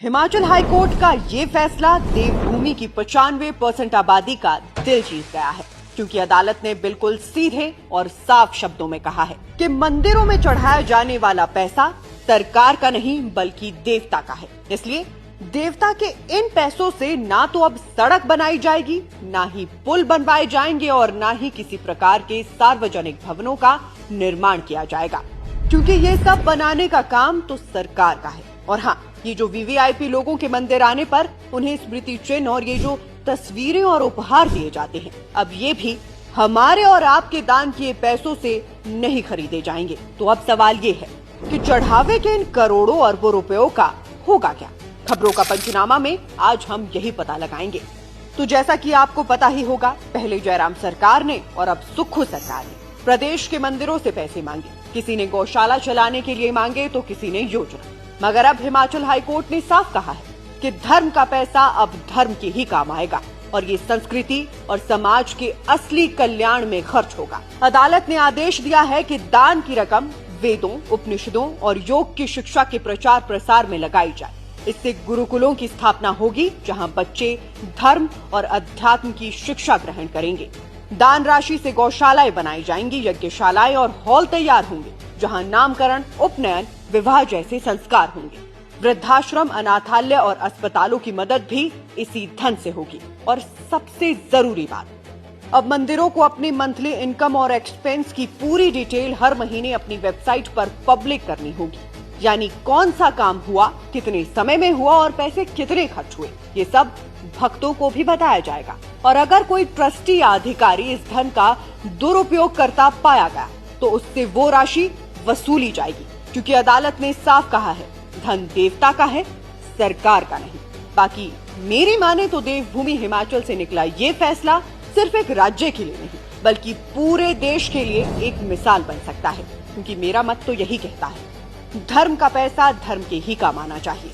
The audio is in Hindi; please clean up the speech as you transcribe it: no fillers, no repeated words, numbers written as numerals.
हिमाचल हाईकोर्ट का ये फैसला देवभूमि की 95% आबादी का दिल जीत गया है, क्योंकि अदालत ने बिल्कुल सीधे और साफ शब्दों में कहा है कि मंदिरों में चढ़ाया जाने वाला पैसा सरकार का नहीं बल्कि देवता का है। इसलिए देवता के इन पैसों से ना तो अब सड़क बनाई जाएगी, ना ही पुल बनवाए जाएंगे और ना ही किसी प्रकार के सार्वजनिक भवनों का निर्माण किया जाएगा, क्योंकि ये सब बनाने का काम तो सरकार का है। और हाँ, ये जो वीवीआईपी लोगों के मंदिर आने पर उन्हें स्मृति चिन्ह और ये जो तस्वीरें और उपहार दिए जाते हैं, अब ये भी हमारे और आपके दान किए पैसों से नहीं खरीदे जाएंगे। तो अब सवाल ये है कि चढ़ावे के इन करोड़ों अरबों रुपयों का होगा क्या? खबरों का पंचनामा में आज हम यही पता लगाएंगे। तो जैसा कि आपको पता ही होगा, पहले जयराम सरकार ने और अब सुक्खू सरकार ने प्रदेश के मंदिरों से पैसे मांगे। किसी ने गौशाला चलाने के लिए मांगे तो किसी ने योजना। मगर अब हिमाचल हाईकोर्ट ने साफ कहा है कि धर्म का पैसा अब धर्म के ही काम आएगा और ये संस्कृति और समाज के असली कल्याण में खर्च होगा। अदालत ने आदेश दिया है कि दान की रकम वेदों, उपनिषदों और योग की शिक्षा के प्रचार प्रसार में लगाई जाए। इससे गुरुकुलों की स्थापना होगी, जहां बच्चे धर्म और अध्यात्म की शिक्षा ग्रहण करेंगे। दान राशि से गौशालाएं बनाई जाएंगी, यज्ञशालाएं और हॉल तैयार होंगे, जहां नामकरण, उपनयन, विवाह जैसे संस्कार होंगे। वृद्धाश्रम, अनाथालय और अस्पतालों की मदद भी इसी धन से होगी। और सबसे जरूरी बात, अब मंदिरों को अपनी मंथली इनकम और एक्सपेंस की पूरी डिटेल हर महीने अपनी वेबसाइट पर पब्लिक करनी होगी। यानी कौन सा काम हुआ, कितने समय में हुआ और पैसे कितने खर्च हुए, ये सब भक्तों को भी बताया जाएगा। और अगर कोई ट्रस्टी या अधिकारी इस धन का दुरुपयोग करता पाया गया तो उससे वो राशि वसूली जाएगी, क्योंकि अदालत ने साफ कहा है धन देवता का है, सरकार का नहीं। बाकी मेरी माने तो देवभूमि हिमाचल से निकला ये फैसला सिर्फ एक राज्य के लिए नहीं बल्कि पूरे देश के लिए एक मिसाल बन सकता है, क्योंकि मेरा मत तो यही कहता है, धर्म का पैसा धर्म के ही काम आना चाहिए।